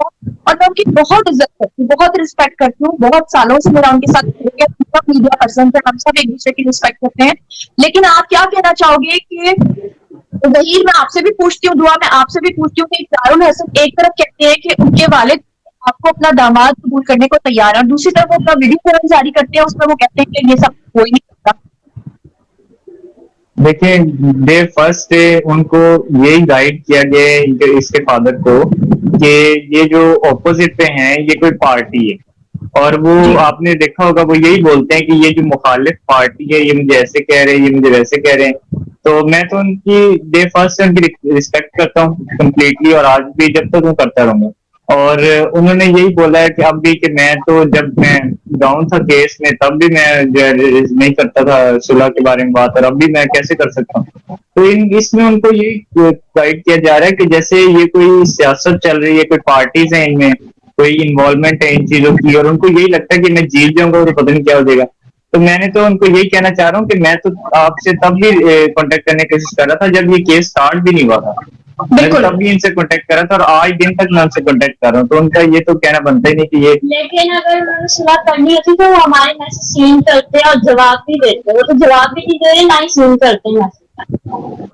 اور میں ان کی بہت عزت کرتی ہوں, بہت رسپیکٹ کرتی ہوں, بہت سالوں سے میرا ان کے ساتھ میڈیا پرسن ہے, ہم سب ایک دوسرے کی رسپیکٹ کرتے ہیں. لیکن آپ کیا کہنا چاہو گے کہ ظہیر, میں آپ سے بھی پوچھتی ہوں, دعا میں آپ سے بھی پوچھتی ہوں کہ دارال حسن ایک طرف کہتے ہیں کہ ان کے والد آپ کو اپنا داماد قبول کرنے کو تیار ہے, اور دوسری طرف وہ اپنا ویڈیو فلم جاری کرتے ہیں, اس میں وہ کہتے ہیں کہ یہ سب کوئی نہیں کرتا. دیکھیں, ڈے فرسٹ ڈے ان کو یہی گائیڈ کیا گیا ہے اس کے فادر کو کہ یہ جو اپوزٹ پہ ہیں یہ کوئی پارٹی ہے, اور وہ جی آپ نے دیکھا ہوگا وہ یہی بولتے ہیں کہ یہ جو مخالف پارٹی ہے یہ مجھے ایسے کہہ رہے ہیں, یہ مجھے ویسے کہہ رہے ہیں. تو میں تو ان کی ڈے فرسٹ سے ان کی رسپیکٹ کرتا ہوں کمپلیٹلی, اور آج بھی جب تک وہ کرتا رہوں گا. اور انہوں نے یہی بولا ہے کہ اب بھی کہ میں تو جب میں ڈاؤن تھا کیس میں تب بھی میں نہیں کرتا تھا صلح کے بارے میں بات, اور اب بھی میں کیسے کر سکتا ہوں. تو اس میں ان کو یہی گائیڈ کیا جا رہا ہے کہ جیسے یہ کوئی سیاست چل رہی ہے, کوئی پارٹیز ہیں, ان میں کوئی انوالومنٹ ہے ان چیزوں کی, اور ان کو یہی لگتا ہے کہ میں جیت جاؤں گا تو پتہ نہیں کیا ہو جائے گا. تو میں نے تو ان کو یہی کہنا چاہ رہا ہوں کہ میں تو آپ سے تب بھی کانٹیکٹ کرنے کی کوشش کر رہا تھا جب یہ کیس سٹارٹ بھی نہیں ہوا تھا, میں بالکل. تب بھی ان سے کانٹیکٹ کر رہا تھا, اور آج دن تک میں ان سے کانٹیکٹ کر رہا ہوں. تو ان کا یہ تو کہنا بنتا ہی نہیں کہ یہ, لیکن اگر انہوں نے صلاح کرنی ہوتی تو وہ ہمارے میسج سین کرتے اور جواب بھی دیتے, وہ تو جواب بھی نہیں دے رہے, نہ ہی سین کرتے ہیں.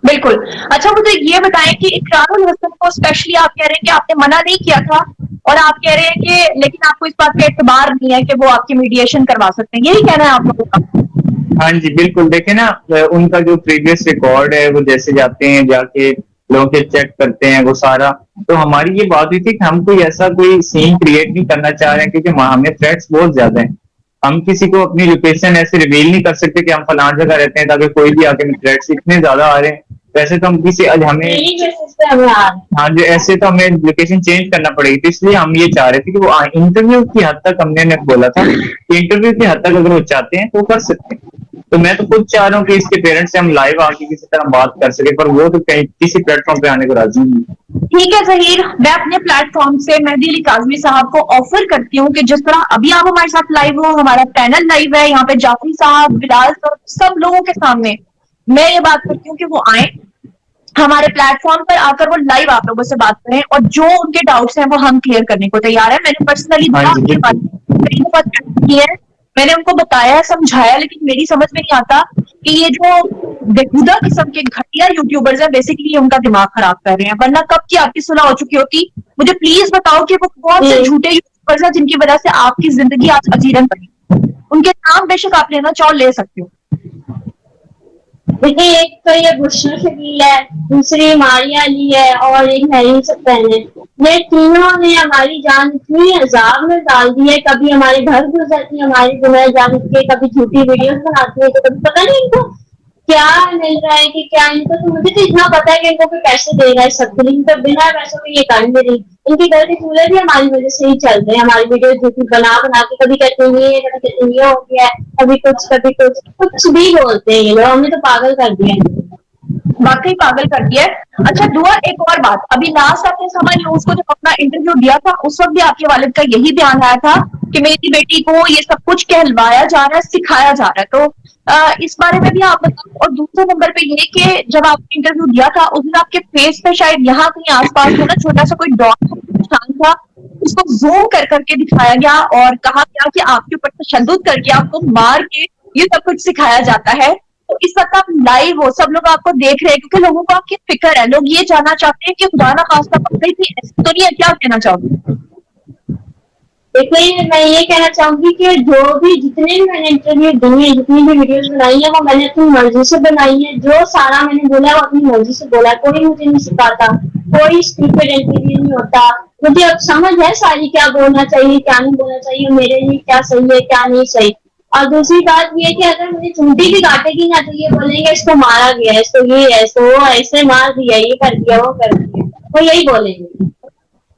بالکل. اچھا مجھے یہ بتائیں کہ اقرار الحسن کو اسپیشلی آپ کہہ رہے ہیں کہ آپ نے منع نہیں کیا تھا, اور آپ کہہ رہے ہیں کہ لیکن آپ کو اس بات پہ اعتبار نہیں ہے کہ وہ آپ کی میڈیشن کروا سکتے ہیں, یہی کہنا ہے آپ لوگوں کا؟ ہاں جی بالکل. دیکھیں نا, ان کا جو پریویس ریکارڈ ہے وہ جیسے جاتے ہیں جا کے لوگوں کے چیک کرتے ہیں وہ سارا, تو ہماری یہ بات ہوئی تھی کہ ہم کوئی ایسا کوئی سین کریٹ نہیں کرنا چاہ رہے ہیں, کیونکہ ہمیں تھریٹس بہت زیادہ ہیں. ہم کسی کو اپنی لوکیشن ایسے ریویل نہیں کر سکتے کہ ہم فلاں جگہ رہتے ہیں تاکہ کوئی بھی آ کے تھریٹس اتنے زیادہ آ رہے ہیں. ویسے تو ہم کسی ہمیں ڈیلی بیسس پہ ہمیں آ رہے ہیں. ہاں جو ایسے تو ہمیں لوکیشن چینج کرنا پڑے گی, تو اس لیے ہم یہ چاہ رہے تھے کہ وہ انٹرویو کی حد تک, ہم نے بولا تھا کہ انٹرویو کی حد تک اگر وہ چاہتے ہیں تو وہ کر سکتے ہیں. تو میں تو خود چاہ رہا ہوں کہ اس کے پیرنٹس سے ہم لائیو آ کے کسی طرح بات کر سکیں, پر وہ تو کہیں کسی پلیٹ فارم پہ آنے کو راضی نہیں. ٹھیک ہے ظہیر, میں اپنے پلیٹ فارم سے مہدی علی کاظمی صاحب کو آفر کرتی ہوں کہ جس طرح ابھی آپ ہمارے ساتھ لائیو ہو, ہمارا پینل لائیو ہے یہاں پہ, جعفری صاحب, بلال صاحب, سب لوگوں کے سامنے میں یہ بات کرتی ہوں کہ وہ آئیں ہمارے پلیٹ فارم پر آ کر, وہ لائیو آپ لوگوں سے بات کریں, اور جو ان کے ڈاؤٹس ہیں وہ ہم کلیئر کرنے کو تیار ہیں. میں نے پرسنلی ہاں جی بالکل. کی ہے, میں نے ان کو بتایا سمجھایا, لیکن میری سمجھ میں نہیں آتا کہ یہ جو بےہودہ قسم کے گھٹیا یوٹیوبرز ہیں بیسیکلی ان کا دماغ خراب کر رہے ہیں, ورنہ کب کی آپ کی صلح ہو چکی ہوتی. مجھے پلیز بتاؤ کہ وہ کون سے جھوٹے یوٹیوبرز ہیں جن کی وجہ سے آپ کی زندگی آج اجیرن بنی. ان کے نام بے شک آپ لینا چاہو لے سکتے ہو. دیکھیے, ایک تو یہ بشرا شکیل ہے, دوسری ماریہ علی ہے, اور ایک نرین سبین ہے. یہ تینوں نے ہماری جان اتنی عذاب میں ڈال دی ہے, کبھی ہمارے گھر گھس جاتی ہے ہماری گناہ جان کے, کبھی جھوٹی ویڈیوز بناتی ہے, تو کبھی پتہ نہیں ان کو کیا مل رہا ہے کہ کیا ان کو. تو مجھے تو اتنا پتا ہے کہ ان کو کوئی پیسے دے رہا ہے سب کو, لیکن تو بنا پیسوں کے یہ کر نہیں رہی. ان کی گھر کے چولہے بھی ہماری وجہ سے ہی چلتے ہیں, ہماری ویڈیو جھوٹی بنا بنا کے, کبھی کہتے ہیں یہ, کبھی کہتے ہیں یہ ہو گیا ہے, کبھی کچھ بھی بولتے ہیں یہ لوگ. ہم نے تو پاگل کر دیا ہے. واقعی پاگل کر دیا ہے. اچھا دعا, ایک اور بات, ابھی لاسٹ آپ نے سما نیوز کو جب اپنا انٹرویو دیا تھا اس وقت بھی آپ کے والد کا یہی بیان آیا تھا کہ میری بیٹی کو یہ سب کچھ کہلوایا جا رہا ہے, سکھایا جا رہا ہے. تو اس بارے میں بھی آپ بتاؤ. اور دوسرے نمبر پہ یہ کہ جب آپ نے انٹرویو دیا تھا اس دن آپ کے فیس پہ شاید یہاں کہیں آس پاس میں نا چھوٹا سا کوئی ڈاٹ نشان تھا, اس کو زوم کر کے دکھایا گیا اور کہا گیا کہ آپ کے اوپر تشدد کر کے, آپ کو مار کے یہ سب کچھ سکھایا جاتا ہے. تو اس وقت آپ لائیو ہو, سب لوگ آپ کو دیکھ رہے ہیں, کیونکہ لوگوں کو آپ کی فکر ہے, لوگ یہ جاننا چاہتے ہیں کہ خدا نہ خواستہ پکڑی تھی ایسا تو نہیں ہے. کیا کہنا چاہو گے؟ دیکھیے, میں یہ کہنا چاہوں گی کہ جو بھی جتنے بھی میں نے انٹرویو دی ہیں, جتنی بھی ویڈیوز بنائی ہیں, وہ میں نے اپنی مرضی سے بنائی ہے. جو سارا میں نے بولا وہ اپنی مرضی سے بولا, کوئی مجھے نہیں سکھاتا, کوئی اسٹوپڈ انٹرویو نہیں ہوتا. مجھے اب سمجھ ہے ساری کیا بولنا چاہیے کیا نہیں بولنا چاہیے, میرے لیے کیا صحیح ہے کیا نہیں صحیح. اور دوسری بات یہ کہ اگر مجھے چونٹی بھی کاٹے گی نا, تو یہ بولیں گے اس کو مارا گیا ہے, اس کو یہ ہے, اس کو وہ ایسے مار دیا, یہ کر دیا, وہ کر دیا, وہ یہی بولیں گے.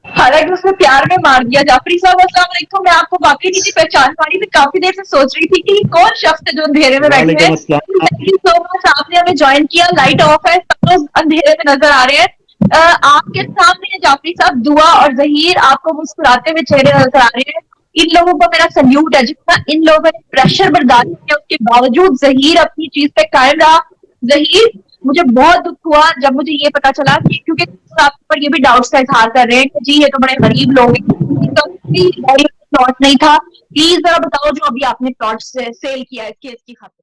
حالانکہ اس نے پیار میں مار دیا. جعفری صاحب السلام علیکم. میں آپ کو واقعی نہیں تھی پہچان پا رہی, میں کافی دیر سے سوچ رہی تھی کہ یہ کون شخص ہے جو اندھیرے میں بیٹھے ہیں. تھینک یو سو مچ, آپ نے ہمیں جوائن کیا. لائٹ آف ہے, سب لوگ اندھیرے میں نظر آ رہے ہیں. آپ کے سامنے جعفری صاحب, دعا اور ظہیر آپ کو مسکراتے ہوئے چہرے نظر آ رہے ہیں. ان لوگوں کو میرا سلیوٹ ہے, جتنا ان لوگوں نے پریشر برداشت کیا اس کے باوجود ظہیر اپنی چیز پہ قائم رہا. ظہیر مجھے بہت دکھ ہوا جب مجھے یہ پتا چلا کہ کیونکہ آپ پر یہ بھی ڈاؤٹس کا اظہار کر رہے ہیں کہ جی یہ تو بڑے غریب لوگ ہیں، پلاٹ نہیں تھا، پلیز ذرا بتاؤ جو ابھی آپ نے پلاٹ سیل کیا ہے اس کیس کی خاطر.